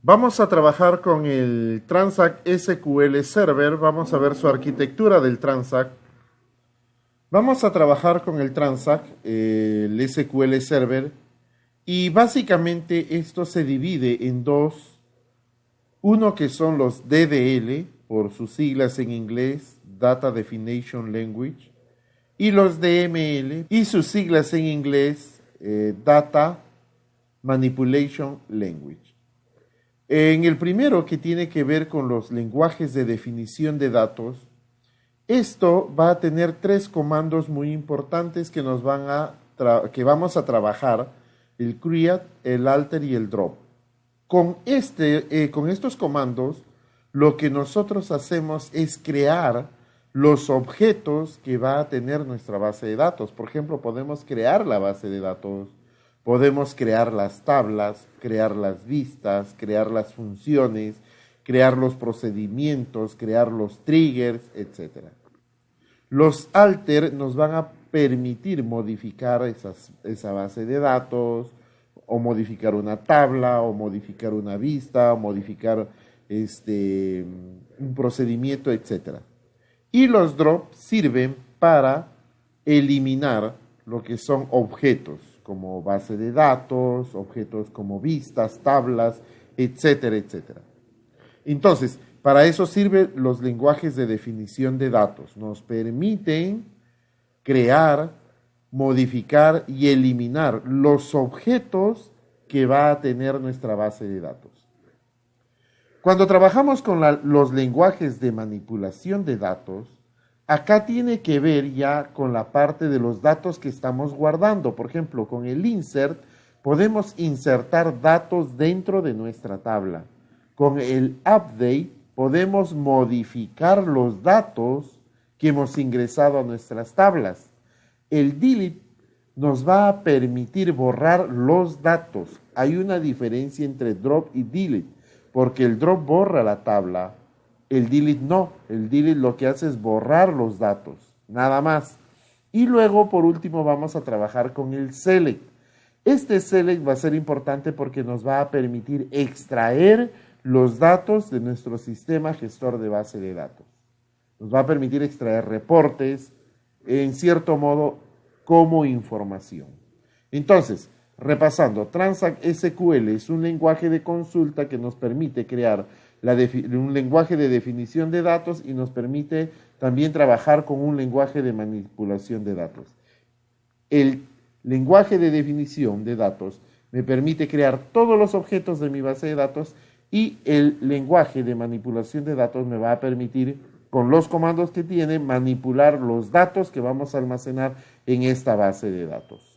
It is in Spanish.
Vamos a trabajar con el Transact SQL Server. Vamos a ver su arquitectura del Transact. Vamos a trabajar con el Transact, el SQL Server. Y básicamente esto se divide en dos. Uno que son los DDL, por sus siglas en inglés, Data Definition Language. Y los DML, y sus siglas en inglés, Data Manipulation Language. En el primero, que tiene que ver con los lenguajes de definición de datos, esto va a tener tres comandos muy importantes que vamos a trabajar: el create, el alter y el drop. Con estos comandos, lo que nosotros hacemos es crear los objetos que va a tener nuestra base de datos. Por ejemplo, podemos crear la base de datos, podemos crear las tablas, crear las vistas, crear las funciones, crear los procedimientos, crear los triggers, etc. Los alter nos van a permitir modificar esa base de datos, o modificar una tabla, o modificar una vista, o modificar un procedimiento, etc. Y los drops sirven para eliminar lo que son objetos, como base de datos, objetos como vistas, tablas, etcétera, etcétera. Entonces, para eso sirven los lenguajes de definición de datos. Nos permiten crear, modificar y eliminar los objetos que va a tener nuestra base de datos. Cuando trabajamos con los lenguajes de manipulación de datos, acá tiene que ver ya con la parte de los datos que estamos guardando. Por ejemplo, con el insert podemos insertar datos dentro de nuestra tabla. Con el update podemos modificar los datos que hemos ingresado a nuestras tablas. El delete nos va a permitir borrar los datos. Hay una diferencia entre drop y delete, porque el drop borra la tabla, el delete no. El delete lo que hace es borrar los datos, nada más. Y luego, por último, vamos a trabajar con el select. Este select va a ser importante porque nos va a permitir extraer los datos de nuestro sistema gestor de base de datos. Nos va a permitir extraer reportes, en cierto modo, como información. Entonces, repasando, Transact SQL es un lenguaje de consulta que nos permite crear un lenguaje de definición de datos y nos permite también trabajar con un lenguaje de manipulación de datos. El lenguaje de definición de datos me permite crear todos los objetos de mi base de datos, y el lenguaje de manipulación de datos me va a permitir, con los comandos que tiene, manipular los datos que vamos a almacenar en esta base de datos.